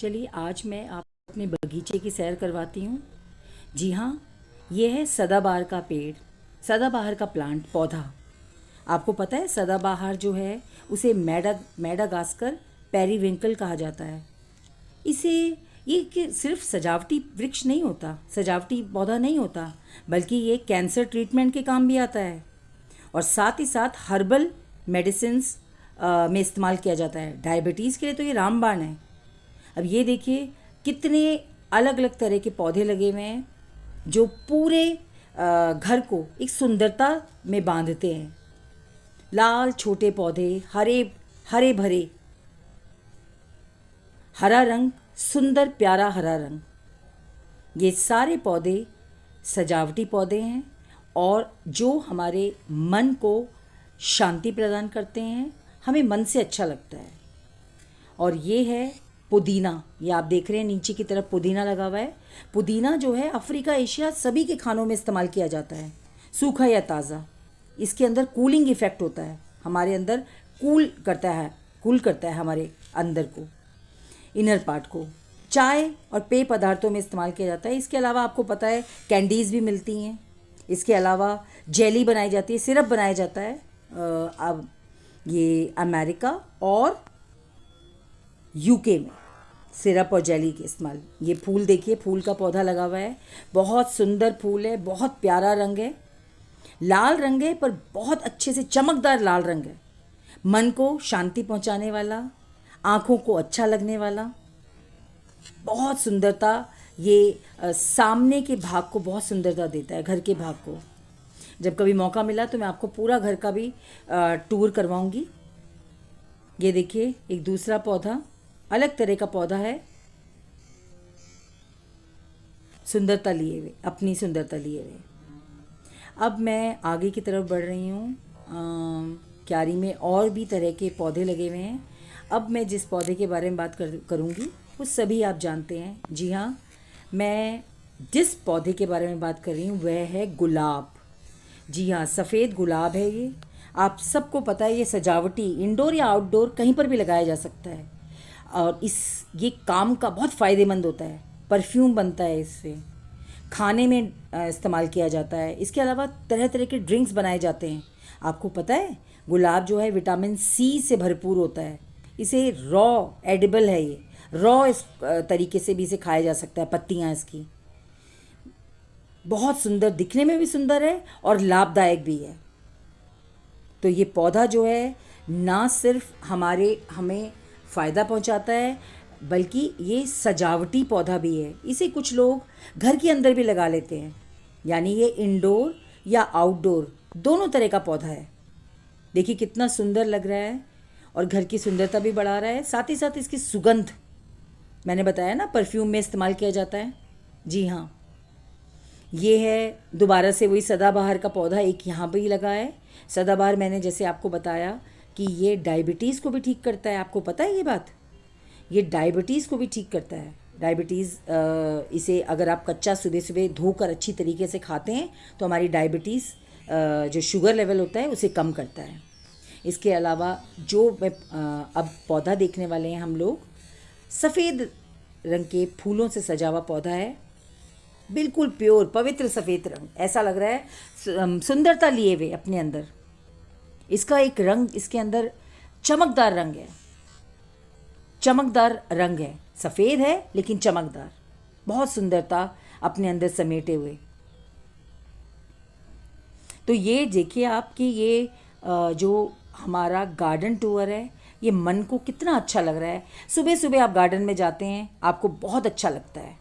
चलिए आज मैं आप अपने बगीचे की सैर करवाती हूँ। जी हाँ, ये है सदाबहार का पेड़, सदाबहार का प्लांट पौधा। आपको पता है सदाबहार जो है उसे मैडागास्कर पेरीविंकल कहा जाता है। इसे ये कि सिर्फ सजावटी वृक्ष नहीं होता, सजावटी पौधा नहीं होता, बल्कि ये कैंसर ट्रीटमेंट के काम भी आता है और साथ ही साथ हर्बल मेडिसिन्स में इस्तेमाल किया जाता है। डायबिटीज़ के लिए तो ये रामबाण है। अब ये देखिए कितने अलग अलग तरह के पौधे लगे हुए हैं जो पूरे घर को एक सुंदरता में बांधते हैं। लाल छोटे पौधे, हरे हरे भरे, हरा रंग, सुंदर प्यारा हरा रंग। ये सारे पौधे सजावटी पौधे हैं और जो हमारे मन को शांति प्रदान करते हैं, हमें मन से अच्छा लगता है। और ये है पुदीना, ये आप देख रहे हैं नीचे की तरफ पुदीना लगा हुआ है। पुदीना जो है अफ्रीका, एशिया सभी के खानों में इस्तेमाल किया जाता है, सूखा या ताज़ा। इसके अंदर कूलिंग इफ़ेक्ट होता है, हमारे अंदर कूल करता है हमारे अंदर को, इनर पार्ट को। चाय और पेय पदार्थों में इस्तेमाल किया जाता है। इसके अलावा आपको पता है कैंडीज़ भी मिलती हैं। इसके अलावा जेली बनाई जाती है, सिरप बनाया जाता है। अब ये अमेरिका और यूके में सिरप और जेली के इस्तेमाल। ये फूल देखिए, फूल का पौधा लगा हुआ है, बहुत सुंदर फूल है, बहुत प्यारा रंग है, लाल रंग है पर बहुत अच्छे से चमकदार लाल रंग है। मन को शांति पहुंचाने वाला, आँखों को अच्छा लगने वाला, बहुत सुंदरता। ये सामने के भाग को बहुत सुंदरता देता है, घर के भाग को। जब कभी मौका मिला तो मैं आपको पूरा घर का भी टूर करवाऊंगी। ये देखिए एक दूसरा पौधा, अलग तरह का पौधा है, सुंदरता लिए हुए, अपनी सुंदरता लिए हुए। अब मैं आगे की तरफ बढ़ रही हूँ। क्यारी में और भी तरह के पौधे लगे हुए हैं। अब मैं जिस पौधे के बारे में बात करूँगी वो सभी आप जानते हैं। जी हाँ, मैं जिस पौधे के बारे में बात कर रही हूँ वह है गुलाब। जी हाँ, सफ़ेद गुलाब है ये। आप सबको पता है ये सजावटी, इंडोर या आउटडोर कहीं पर भी लगाया जा सकता है और ये काम का बहुत फ़ायदेमंद होता है। परफ्यूम बनता है इससे, खाने में इस्तेमाल किया जाता है। इसके अलावा तरह तरह के ड्रिंक्स बनाए जाते हैं। आपको पता है गुलाब जो है विटामिन सी से भरपूर होता है। इसे रॉ एडिबल है, ये रॉ इस तरीके से भी इसे खाया जा सकता है। पत्तियाँ इसकी बहुत सुंदर, दिखने में भी सुंदर है और लाभदायक भी है। तो ये पौधा जो है ना सिर्फ हमें फ़ायदा पहुंचाता है, बल्कि ये सजावटी पौधा भी है। इसे कुछ लोग घर के अंदर भी लगा लेते हैं, यानी ये इंडोर या आउटडोर दोनों तरह का पौधा है। देखिए कितना सुंदर लग रहा है और घर की सुंदरता भी बढ़ा रहा है। साथ ही साथ इसकी सुगंध, मैंने बताया ना, परफ्यूम में इस्तेमाल किया जाता है। जी हाँ, ये है दोबारा से वही सदाबहार का पौधा, एक यहाँ पर ही लगा है। सदाबहार मैंने जैसे आपको बताया कि ये डायबिटीज़ को भी ठीक करता है। आपको पता है ये बात? ये डायबिटीज़ को भी ठीक करता है। डायबिटीज़ इसे अगर आप कच्चा सुबह सुबह धोकर अच्छी तरीके से खाते हैं तो हमारी डायबिटीज़ जो शुगर लेवल होता है उसे कम करता है। इसके अलावा जो अब पौधा देखने वाले हैं हम लोग, सफ़ेद रंग के फूलों से सजा हुआ पौधा है, बिल्कुल प्योर पवित्र सफ़ेद रंग। ऐसा लग रहा है सुंदरता लिए हुए अपने अंदर। इसका एक रंग, इसके अंदर चमकदार रंग है, चमकदार रंग है, सफ़ेद है लेकिन चमकदार, बहुत सुंदरता अपने अंदर समेटे हुए। तो ये देखिए आप कि ये जो हमारा गार्डन टूर है, ये मन को कितना अच्छा लग रहा है। सुबह सुबह आप गार्डन में जाते हैं, आपको बहुत अच्छा लगता है।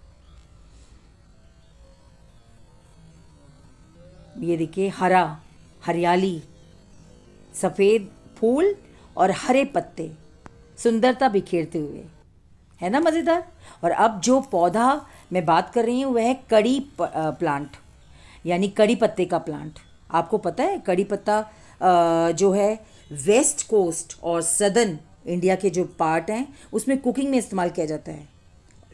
ये देखिए हरियाली, सफ़ेद फूल और हरे पत्ते, सुंदरता बिखेरते हुए, है ना मज़ेदार। और अब जो पौधा मैं बात कर रही हूँ वह है कड़ी प्लांट, यानी कड़ी पत्ते का प्लांट। आपको पता है कड़ी पत्ता जो है वेस्ट कोस्ट और सदर्न इंडिया के जो पार्ट हैं उसमें कुकिंग में इस्तेमाल किया जाता है।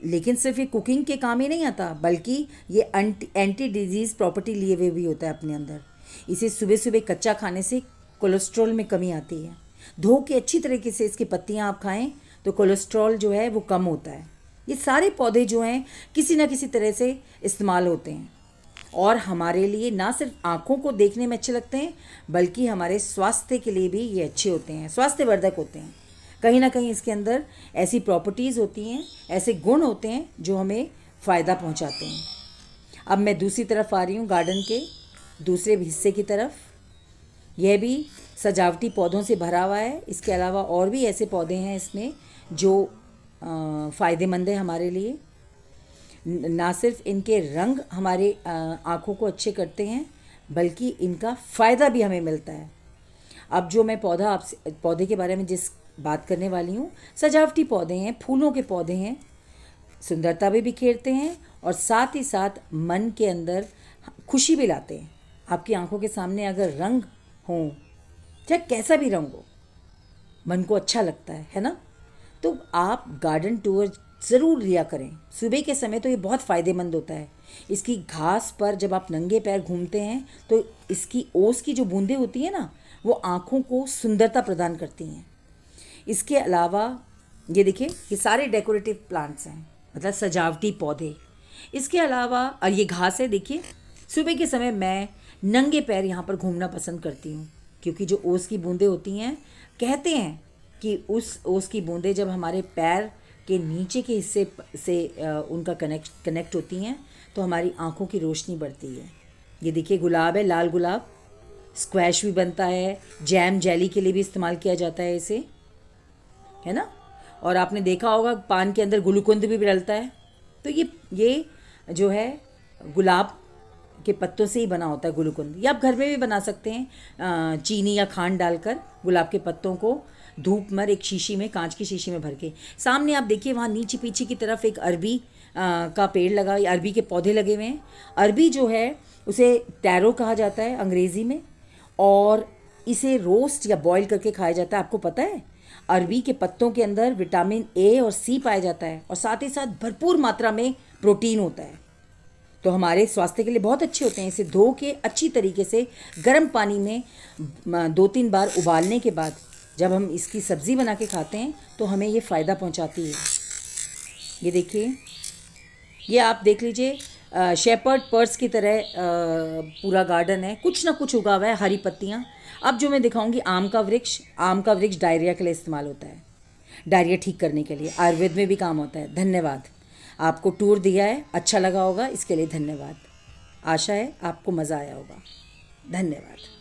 लेकिन सिर्फ ये कुकिंग के काम ही नहीं आता, बल्कि ये एंटी डिजीज़ प्रॉपर्टी लिए हुए भी होता है अपने अंदर। इसे सुबह सुबह कच्चा खाने से कोलेस्ट्रॉल में कमी आती है। धो के अच्छी तरीके से इसकी पत्तियां आप खाएं तो कोलेस्ट्रॉल जो है वो कम होता है। ये सारे पौधे जो हैं किसी ना किसी तरह से इस्तेमाल होते हैं और हमारे लिए ना सिर्फ आँखों को देखने में अच्छे लगते हैं बल्कि हमारे स्वास्थ्य के लिए भी ये अच्छे होते हैं, स्वास्थ्यवर्धक होते हैं। कहीं ना कहीं इसके अंदर ऐसी प्रॉपर्टीज़ होती हैं, ऐसे गुण होते हैं जो हमें फ़ायदा पहुंचाते हैं। अब मैं दूसरी तरफ आ रही हूँ, गार्डन के दूसरे हिस्से की तरफ। यह भी सजावटी पौधों से भरा हुआ है। इसके अलावा और भी ऐसे पौधे हैं इसमें जो फ़ायदेमंद है हमारे लिए। ना सिर्फ इनके रंग हमारे आँखों को अच्छे करते हैं बल्कि इनका फ़ायदा भी हमें मिलता है। अब जो मैं पौधे के बारे में जिस बात करने वाली हूँ, सजावटी पौधे हैं, फूलों के पौधे हैं, सुंदरता भी बिखेरते हैं और साथ ही साथ मन के अंदर खुशी भी लाते हैं। आपकी आंखों के सामने अगर रंग हो, चाहे कैसा भी रंग हो, मन को अच्छा लगता है ना। तो आप गार्डन टूर ज़रूर लिया करें। सुबह के समय तो ये बहुत फ़ायदेमंद होता है। इसकी घास पर जब आप नंगे पैर घूमते हैं तो इसकी ओस की जो बूंदें होती हैं ना, वो आँखों को सुंदरता प्रदान करती हैं। इसके अलावा ये देखिए, ये सारे डेकोरेटिव प्लांट्स हैं, मतलब सजावटी पौधे। इसके अलावा और ये घास है, देखिए सुबह के समय मैं नंगे पैर यहाँ पर घूमना पसंद करती हूँ क्योंकि जो ओस की बूंदें होती हैं, कहते हैं कि उस ओस की बूंदें जब हमारे पैर के नीचे के हिस्से से उनका कनेक्ट होती हैं तो हमारी आँखों की रोशनी बढ़ती है। ये देखिए गुलाब है, लाल गुलाब। स्क्वैश भी बनता है, जैम जेली के लिए भी इस्तेमाल किया जाता है इसे, है ना। और आपने देखा होगा पान के अंदर गुलूकंद भी डलता है। तो ये जो है गुलाब के पत्तों से ही बना होता है गुलूकंद। ये आप घर में भी बना सकते हैं, चीनी या खांड डालकर गुलाब के पत्तों को धूप में एक शीशी में, कांच की शीशी में भर के। सामने आप देखिए वहाँ नीचे पीछे की तरफ एक अरबी का पेड़ लगा, अरबी के पौधे लगे हुए हैं। अरबी जो है उसे टैरो कहा जाता है अंग्रेज़ी में और इसे रोस्ट या बॉईल करके खाया जाता है। आपको पता है अरबी के पत्तों के अंदर विटामिन ए और सी पाया जाता है और साथ ही साथ भरपूर मात्रा में प्रोटीन होता है, तो हमारे स्वास्थ्य के लिए बहुत अच्छे होते हैं। इसे धो के अच्छी तरीके से गर्म पानी में 2-3 बार उबालने के बाद जब हम इसकी सब्ज़ी बना के खाते हैं तो हमें ये फ़ायदा पहुंचाती है। ये देखिए, ये आप देख लीजिए, शेपर्ड पर्स की तरह पूरा गार्डन है, कुछ ना कुछ उगा हुआ है, हरी पत्तियाँ। अब जो मैं दिखाऊंगी आम का वृक्ष डायरिया के लिए इस्तेमाल होता है, डायरिया ठीक करने के लिए, आयुर्वेद में भी काम होता है। धन्यवाद, आपको टूर दिया है, अच्छा लगा होगा, इसके लिए धन्यवाद। आशा है आपको मज़ा आया होगा। धन्यवाद।